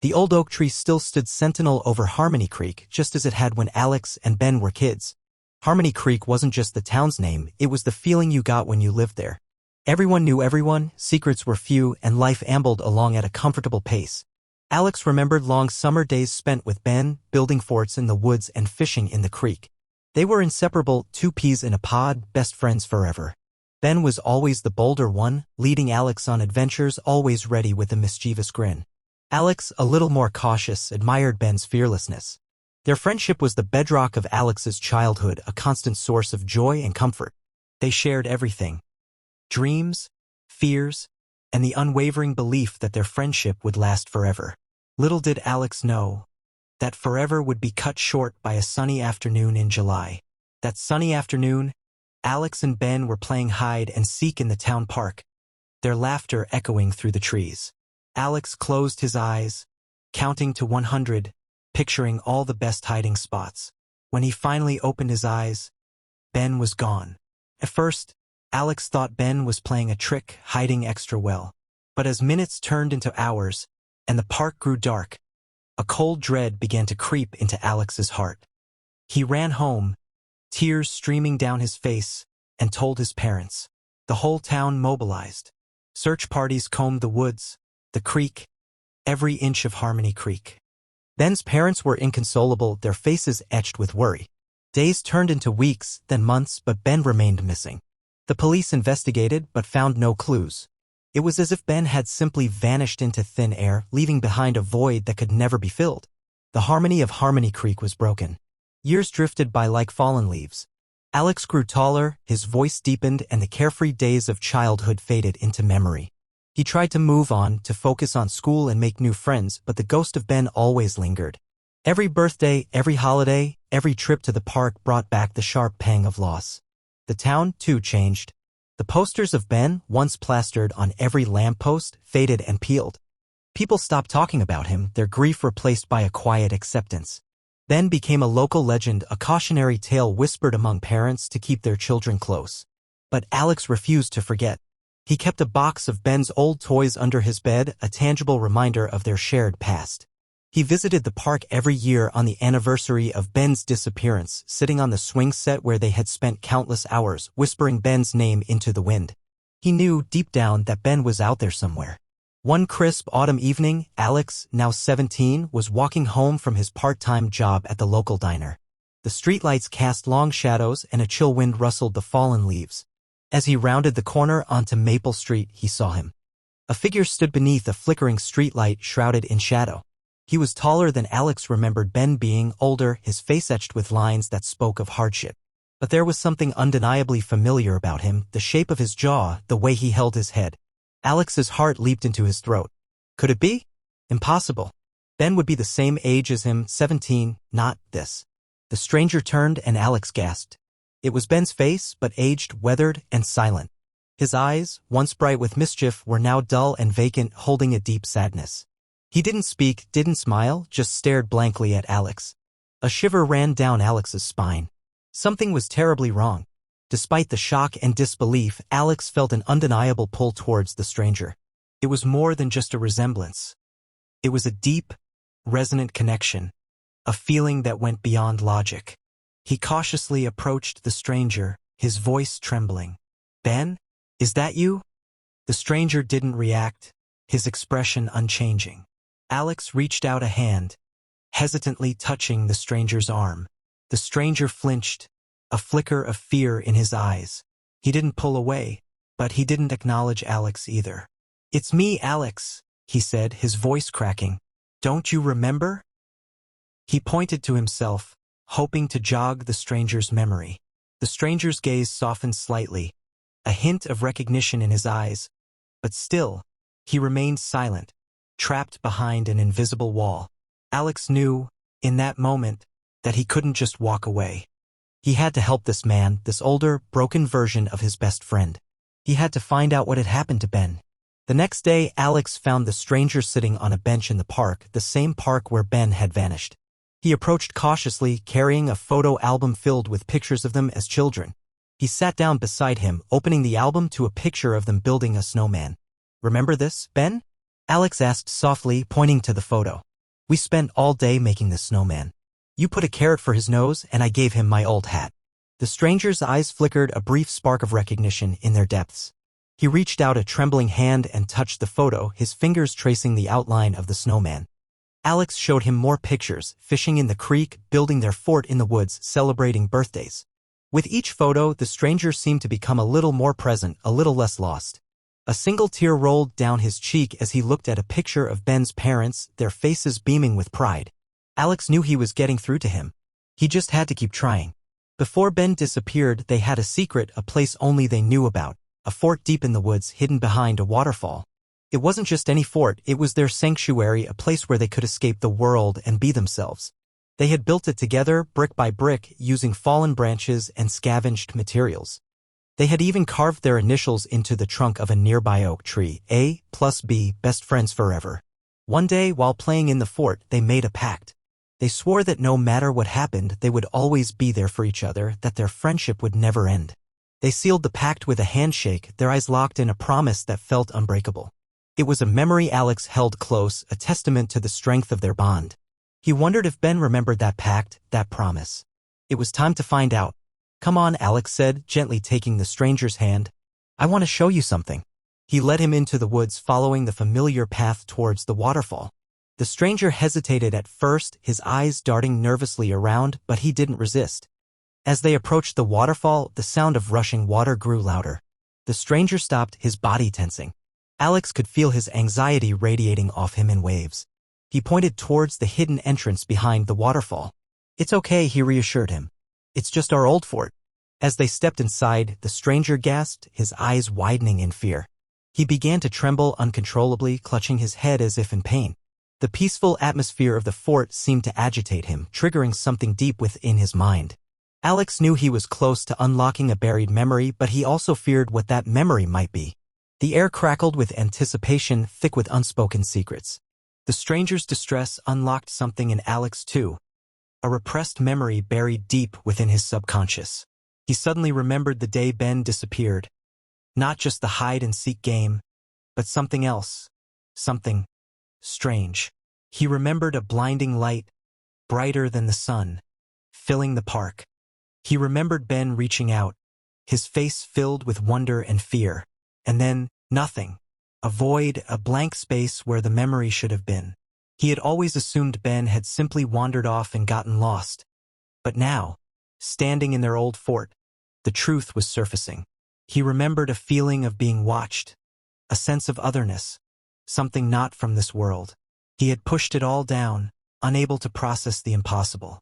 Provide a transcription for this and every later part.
The old oak tree still stood sentinel over Harmony Creek, just as it had when Alex and Ben were kids. Harmony Creek wasn't just the town's name, it was the feeling you got when you lived there. Everyone knew everyone, secrets were few, and life ambled along at a comfortable pace. Alex remembered long summer days spent with Ben, building forts in the woods and fishing in the creek. They were inseparable, two peas in a pod, best friends forever. Ben was always the bolder one, leading Alex on adventures, always ready with a mischievous grin. Alex, a little more cautious, admired Ben's fearlessness. Their friendship was the bedrock of Alex's childhood, a constant source of joy and comfort. They shared everything. Dreams, fears, and the unwavering belief that their friendship would last forever. Little did Alex know that forever would be cut short by a sunny afternoon in July. That sunny afternoon, Alex and Ben were playing hide and seek in the town park, their laughter echoing through the trees. Alex closed his eyes, counting to 100, picturing all the best hiding spots. When he finally opened his eyes, Ben was gone. At first, Alex thought Ben was playing a trick, hiding extra well. But as minutes turned into hours, and the park grew dark, a cold dread began to creep into Alex's heart. He ran home, tears streaming down his face, and told his parents. The whole town mobilized. Search parties combed the woods, the creek, every inch of Harmony Creek. Ben's parents were inconsolable, their faces etched with worry. Days turned into weeks, then months, but Ben remained missing. The police investigated but found no clues. It was as if Ben had simply vanished into thin air, leaving behind a void that could never be filled. The harmony of Harmony Creek was broken. Years drifted by like fallen leaves. Alex grew taller, his voice deepened, and the carefree days of childhood faded into memory. He tried to move on, to focus on school and make new friends, but the ghost of Ben always lingered. Every birthday, every holiday, every trip to the park brought back the sharp pang of loss. The town, too, changed. The posters of Ben, once plastered on every lamppost, faded and peeled. People stopped talking about him, their grief replaced by a quiet acceptance. Ben became a local legend, a cautionary tale whispered among parents to keep their children close. But Alex refused to forget. He kept a box of Ben's old toys under his bed, a tangible reminder of their shared past. He visited the park every year on the anniversary of Ben's disappearance, sitting on the swing set where they had spent countless hours, whispering Ben's name into the wind. He knew, deep down, that Ben was out there somewhere. One crisp autumn evening, Alex, now 17, was walking home from his part-time job at the local diner. The streetlights cast long shadows and a chill wind rustled the fallen leaves. As he rounded the corner onto Maple Street, he saw him. A figure stood beneath a flickering streetlight shrouded in shadow. He was taller than Alex remembered Ben being, older, his face etched with lines that spoke of hardship. But there was something undeniably familiar about him, the shape of his jaw, the way he held his head. Alex's heart leaped into his throat. Could it be? Impossible. Ben would be the same age as him, 17, not this. The stranger turned and Alex gasped. It was Ben's face, but aged, weathered, and silent. His eyes, once bright with mischief, were now dull and vacant, holding a deep sadness. He didn't speak, didn't smile, just stared blankly at Alex. A shiver ran down Alex's spine. Something was terribly wrong. Despite the shock and disbelief, Alex felt an undeniable pull towards the stranger. It was more than just a resemblance. It was a deep, resonant connection, a feeling that went beyond logic. He cautiously approached the stranger, his voice trembling. "Ben, is that you?" The stranger didn't react, his expression unchanging. Alex reached out a hand, hesitantly touching the stranger's arm. The stranger flinched, a flicker of fear in his eyes. He didn't pull away, but he didn't acknowledge Alex either. "It's me, Alex," he said, his voice cracking. "Don't you remember?" He pointed to himself, hoping to jog the stranger's memory. The stranger's gaze softened slightly, a hint of recognition in his eyes, but still, he remained silent, trapped behind an invisible wall. Alex knew, in that moment, that he couldn't just walk away. He had to help this man, this older, broken version of his best friend. He had to find out what had happened to Ben. The next day, Alex found the stranger sitting on a bench in the park, the same park where Ben had vanished. He approached cautiously, carrying a photo album filled with pictures of them as children. He sat down beside him, opening the album to a picture of them building a snowman. "Remember this, Ben?" Alex asked softly, pointing to the photo. We spent all day making this snowman. You put a carrot for his nose and I gave him my old hat. The stranger's eyes flickered a brief spark of recognition in their depths. He reached out a trembling hand and touched the photo, his fingers tracing the outline of the snowman. Alex showed him more pictures, fishing in the creek, building their fort in the woods, celebrating birthdays. With each photo, the stranger seemed to become a little more present, a little less lost. A single tear rolled down his cheek as he looked at a picture of Ben's parents, their faces beaming with pride. Alex knew he was getting through to him. He just had to keep trying. Before Ben disappeared, they had a secret, a place only they knew about, a fort deep in the woods hidden behind a waterfall. It wasn't just any fort, it was their sanctuary, a place where they could escape the world and be themselves. They had built it together, brick by brick, using fallen branches and scavenged materials. They had even carved their initials into the trunk of a nearby oak tree, A plus B, best friends forever. One day, while playing in the fort, they made a pact. They swore that no matter what happened, they would always be there for each other, that their friendship would never end. They sealed the pact with a handshake, their eyes locked in a promise that felt unbreakable. It was a memory Alex held close, a testament to the strength of their bond. He wondered if Ben remembered that pact, that promise. It was time to find out. "Come on," Alex said, gently taking the stranger's hand. "I want to show you something." He led him into the woods, following the familiar path towards the waterfall. The stranger hesitated at first, his eyes darting nervously around, but he didn't resist. As they approached the waterfall, the sound of rushing water grew louder. The stranger stopped, his body tensing. Alex could feel his anxiety radiating off him in waves. He pointed towards the hidden entrance behind the waterfall. "It's okay," he reassured him. "It's just our old fort." As they stepped inside, the stranger gasped, his eyes widening in fear. He began to tremble uncontrollably, clutching his head as if in pain. The peaceful atmosphere of the fort seemed to agitate him, triggering something deep within his mind. Alex knew he was close to unlocking a buried memory, but he also feared what that memory might be. The air crackled with anticipation, thick with unspoken secrets. The stranger's distress unlocked something in Alex too, a repressed memory buried deep within his subconscious. He suddenly remembered the day Ben disappeared. Not just the hide-and-seek game, but something else. Something strange. He remembered a blinding light, brighter than the sun, filling the park. He remembered Ben reaching out, his face filled with wonder and fear. And then, nothing. A void, a blank space where the memory should have been. He had always assumed Ben had simply wandered off and gotten lost. But now, standing in their old fort, the truth was surfacing. He remembered a feeling of being watched, a sense of otherness, something not from this world. He had pushed it all down, unable to process the impossible.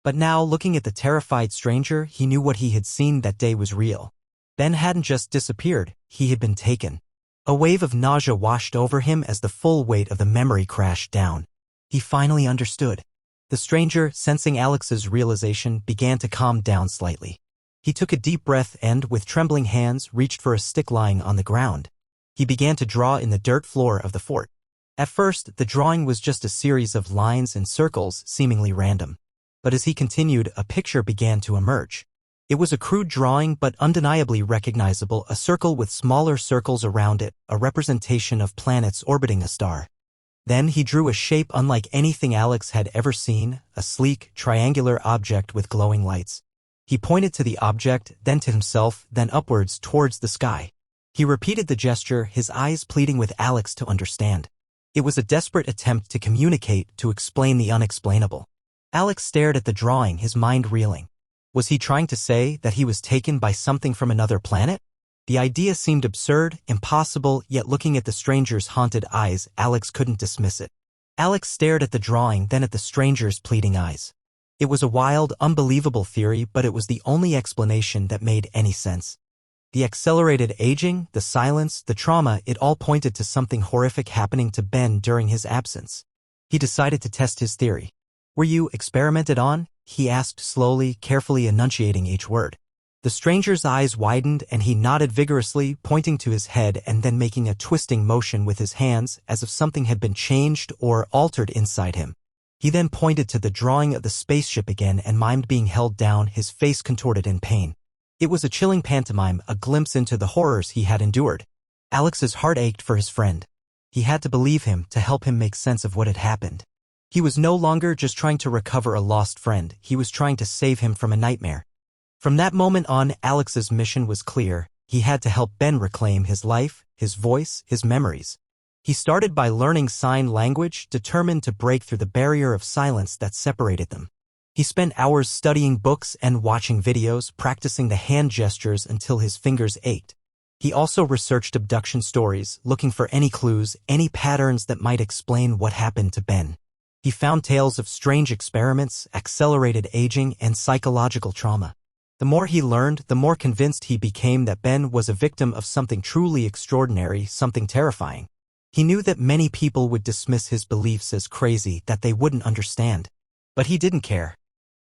But now, looking at the terrified stranger, he knew what he had seen that day was real. Ben hadn't just disappeared, he had been taken. A wave of nausea washed over him as the full weight of the memory crashed down. He finally understood. The stranger, sensing Alex's realization, began to calm down slightly. He took a deep breath and, with trembling hands, reached for a stick lying on the ground. He began to draw in the dirt floor of the fort. At first, the drawing was just a series of lines and circles, seemingly random. But as he continued, a picture began to emerge. It was a crude drawing but undeniably recognizable, a circle with smaller circles around it, a representation of planets orbiting a star. Then he drew a shape unlike anything Alex had ever seen, a sleek, triangular object with glowing lights. He pointed to the object, then to himself, then upwards towards the sky. He repeated the gesture, his eyes pleading with Alex to understand. It was a desperate attempt to communicate, to explain the unexplainable. Alex stared at the drawing, his mind reeling. Was he trying to say that he was taken by something from another planet? The idea seemed absurd, impossible, yet looking at the stranger's haunted eyes, Alex couldn't dismiss it. Alex stared at the drawing, then at the stranger's pleading eyes. It was a wild, unbelievable theory, but it was the only explanation that made any sense. The accelerated aging, the silence, the trauma, it all pointed to something horrific happening to Ben during his absence. He decided to test his theory. "Were you experimented on?" he asked slowly, carefully enunciating each word. The stranger's eyes widened and he nodded vigorously, pointing to his head and then making a twisting motion with his hands as if something had been changed or altered inside him. He then pointed to the drawing of the spaceship again and mimed being held down, his face contorted in pain. It was a chilling pantomime, a glimpse into the horrors he had endured. Alex's heart ached for his friend. He had to believe him, to help him make sense of what had happened. He was no longer just trying to recover a lost friend, he was trying to save him from a nightmare. From that moment on, Alex's mission was clear. He had to help Ben reclaim his life, his voice, his memories. He started by learning sign language, determined to break through the barrier of silence that separated them. He spent hours studying books and watching videos, practicing the hand gestures until his fingers ached. He also researched abduction stories, looking for any clues, any patterns that might explain what happened to Ben. He found tales of strange experiments, accelerated aging, and psychological trauma. The more he learned, the more convinced he became that Ben was a victim of something truly extraordinary, something terrifying. He knew that many people would dismiss his beliefs as crazy, that they wouldn't understand. But he didn't care.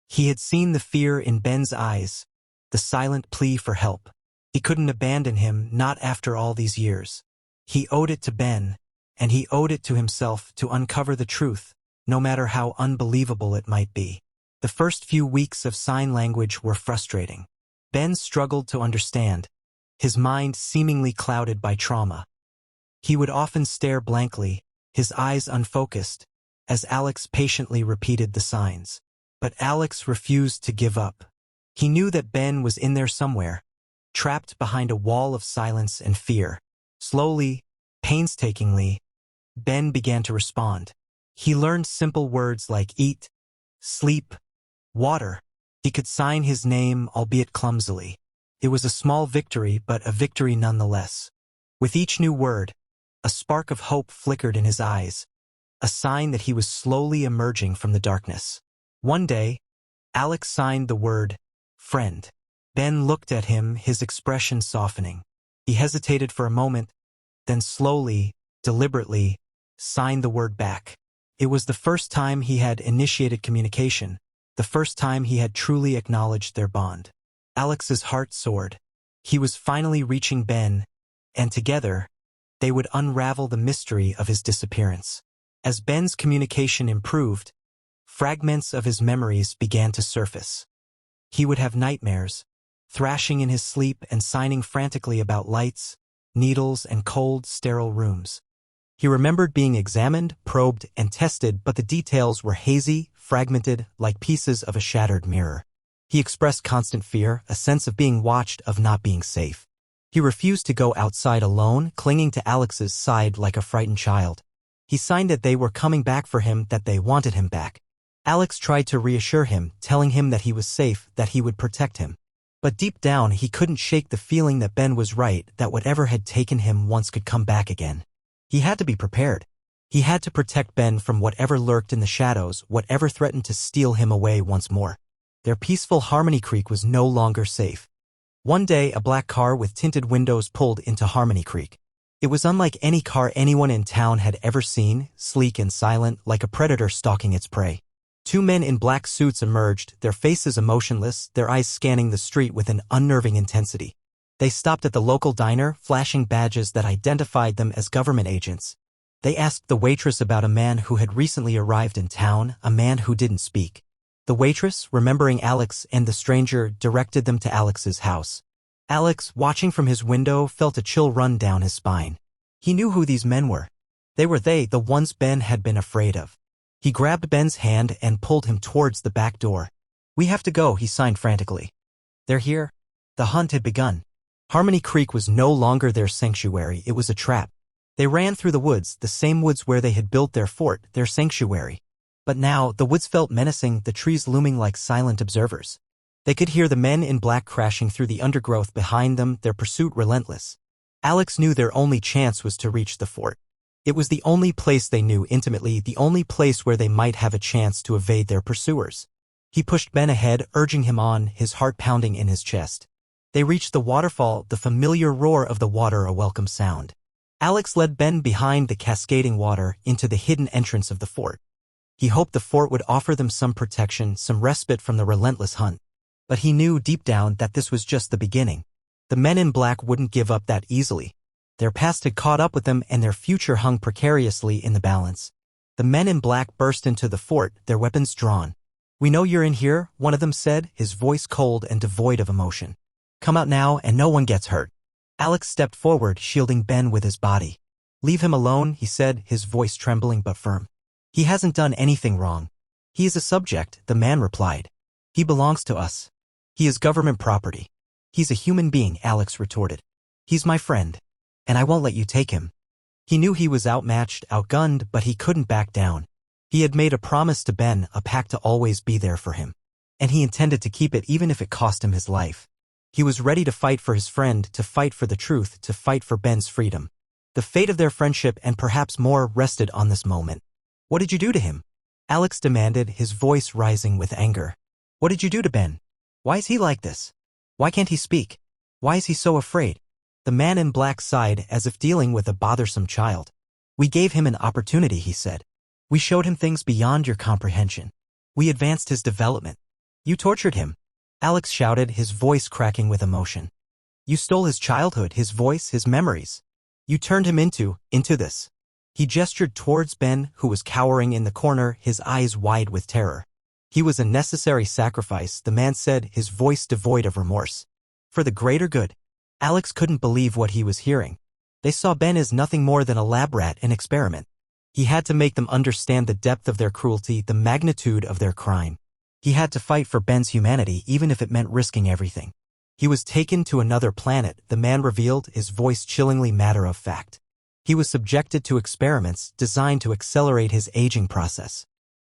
He had seen the fear in Ben's eyes, the silent plea for help. He couldn't abandon him, not after all these years. He owed it to Ben, and he owed it to himself to uncover the truth, no matter how unbelievable it might be. The first few weeks of sign language were frustrating. Ben struggled to understand, his mind seemingly clouded by trauma. He would often stare blankly, his eyes unfocused, as Alex patiently repeated the signs. But Alex refused to give up. He knew that Ben was in there somewhere, trapped behind a wall of silence and fear. Slowly, painstakingly, Ben began to respond. He learned simple words like eat, sleep, water. He could sign his name, albeit clumsily. It was a small victory, but a victory nonetheless. With each new word, a spark of hope flickered in his eyes, a sign that he was slowly emerging from the darkness. One day, Alex signed the word, friend. Ben looked at him, his expression softening. He hesitated for a moment, then slowly, deliberately, signed the word back. It was the first time he had initiated communication, the first time he had truly acknowledged their bond. Alex's heart soared. He was finally reaching Ben, and together, they would unravel the mystery of his disappearance. As Ben's communication improved, fragments of his memories began to surface. He would have nightmares, thrashing in his sleep and signing frantically about lights, needles, and cold, sterile rooms. He remembered being examined, probed, and tested, but the details were hazy, fragmented, like pieces of a shattered mirror. He expressed constant fear, a sense of being watched, of not being safe. He refused to go outside alone, clinging to Alex's side like a frightened child. He signed that they were coming back for him, that they wanted him back. Alex tried to reassure him, telling him that he was safe, that he would protect him. But deep down, he couldn't shake the feeling that Ben was right, that whatever had taken him once could come back again. He had to be prepared. He had to protect Ben from whatever lurked in the shadows, whatever threatened to steal him away once more. Their peaceful Harmony Creek was no longer safe. One day, a black car with tinted windows pulled into Harmony Creek. It was unlike any car anyone in town had ever seen, sleek and silent, like a predator stalking its prey. Two men in black suits emerged, their faces emotionless, their eyes scanning the street with an unnerving intensity. They stopped at the local diner, flashing badges that identified them as government agents. They asked the waitress about a man who had recently arrived in town, a man who didn't speak. The waitress, remembering Alex and the stranger, directed them to Alex's house. Alex, watching from his window, felt a chill run down his spine. He knew who these men were. They were the ones Ben had been afraid of. He grabbed Ben's hand and pulled him towards the back door. "We have to go," he signed frantically. "They're here." The hunt had begun. Harmony Creek was no longer their sanctuary, it was a trap. They ran through the woods, the same woods where they had built their fort, their sanctuary. But now, the woods felt menacing, the trees looming like silent observers. They could hear the men in black crashing through the undergrowth behind them, their pursuit relentless. Alex knew their only chance was to reach the fort. It was the only place they knew intimately, the only place where they might have a chance to evade their pursuers. He pushed Ben ahead, urging him on, his heart pounding in his chest. They reached the waterfall, the familiar roar of the water a welcome sound. Alex led Ben behind the cascading water into the hidden entrance of the fort. He hoped the fort would offer them some protection, some respite from the relentless hunt. But he knew deep down that this was just the beginning. The men in black wouldn't give up that easily. Their past had caught up with them and their future hung precariously in the balance. The men in black burst into the fort, their weapons drawn. "We know you're in here," one of them said, his voice cold and devoid of emotion. "Come out now and no one gets hurt." Alex stepped forward, shielding Ben with his body. "Leave him alone," he said, his voice trembling but firm. He hasn't done anything wrong. He is a subject, the man replied. He belongs to us. He is government property. He's a human being, Alex retorted. He's my friend. And I won't let you take him. He knew he was outmatched, outgunned, but he couldn't back down. He had made a promise to Ben, a pact to always be there for him. And he intended to keep it even if it cost him his life. He was ready to fight for his friend, to fight for the truth, to fight for Ben's freedom. The fate of their friendship and perhaps more rested on this moment. What did you do to him? Alex demanded, his voice rising with anger. What did you do to Ben? Why is he like this? Why can't he speak? Why is he so afraid? The man in black sighed as if dealing with a bothersome child. We gave him an opportunity, he said. We showed him things beyond your comprehension. We advanced his development. You tortured him. Alex shouted, his voice cracking with emotion. You stole his childhood, his voice, his memories. You turned him into this. He gestured towards Ben, who was cowering in the corner, his eyes wide with terror. He was a necessary sacrifice, the man said, his voice devoid of remorse. For the greater good. Alex couldn't believe what he was hearing. They saw Ben as nothing more than a lab rat, an experiment. He had to make them understand the depth of their cruelty, the magnitude of their crime. He had to fight for Ben's humanity, even if it meant risking everything. He was taken to another planet, the man revealed, his voice chillingly matter-of-fact. He was subjected to experiments designed to accelerate his aging process.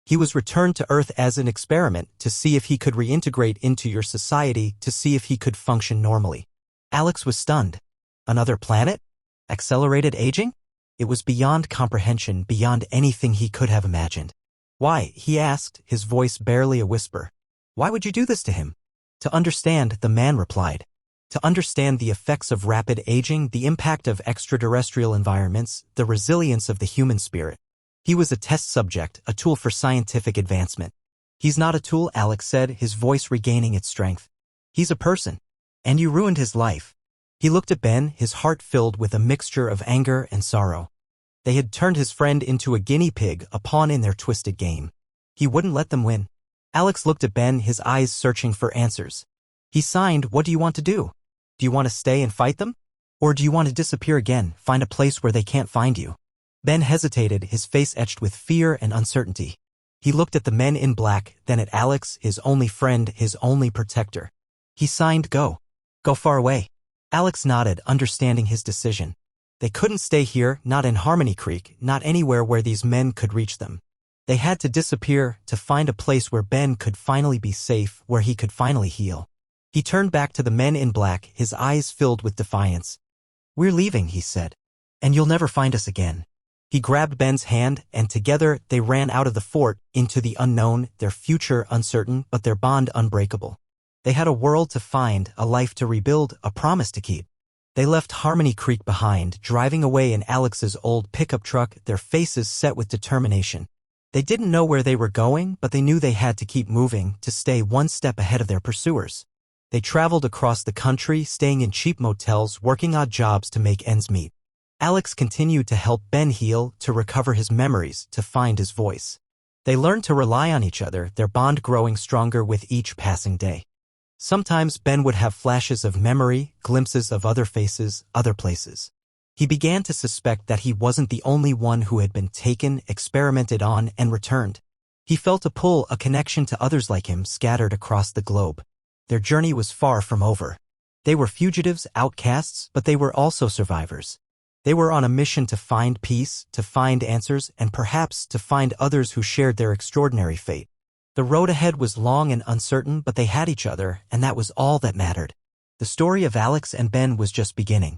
He was returned to Earth as an experiment to see if he could reintegrate into your society, to see if he could function normally. Alex was stunned. Another planet? Accelerated aging? It was beyond comprehension, beyond anything he could have imagined. Why? He asked, his voice barely a whisper. Why would you do this to him? To understand, the man replied. To understand the effects of rapid aging, the impact of extraterrestrial environments, the resilience of the human spirit. He was a test subject, a tool for scientific advancement. He's not a tool, Alex said, his voice regaining its strength. He's a person. And you ruined his life. He looked at Ben, his heart filled with a mixture of anger and sorrow. They had turned his friend into a guinea pig, a pawn in their twisted game. He wouldn't let them win. Alex looked at Ben, his eyes searching for answers. He signed, what do you want to do? Do you want to stay and fight them? Or do you want to disappear again, find a place where they can't find you? Ben hesitated, his face etched with fear and uncertainty. He looked at the men in black, then at Alex, his only friend, his only protector. He signed, go. Go far away. Alex nodded, understanding his decision. They couldn't stay here, not in Harmony Creek, not anywhere where these men could reach them. They had to disappear, to find a place where Ben could finally be safe, where he could finally heal. He turned back to the men in black, his eyes filled with defiance. We're leaving, he said. And you'll never find us again. He grabbed Ben's hand, and together they ran out of the fort, into the unknown, their future uncertain, but their bond unbreakable. They had a world to find, a life to rebuild, a promise to keep. They left Harmony Creek behind, driving away in Alex's old pickup truck, their faces set with determination. They didn't know where they were going, but they knew they had to keep moving, to stay one step ahead of their pursuers. They traveled across the country, staying in cheap motels, working odd jobs to make ends meet. Alex continued to help Ben heal, to recover his memories, to find his voice. They learned to rely on each other, their bond growing stronger with each passing day. Sometimes Ben would have flashes of memory, glimpses of other faces, other places. He began to suspect that he wasn't the only one who had been taken, experimented on, and returned. He felt a pull, a connection to others like him scattered across the globe. Their journey was far from over. They were fugitives, outcasts, but they were also survivors. They were on a mission to find peace, to find answers, and perhaps to find others who shared their extraordinary fate. The road ahead was long and uncertain, but they had each other, and that was all that mattered. The story of Alex and Ben was just beginning.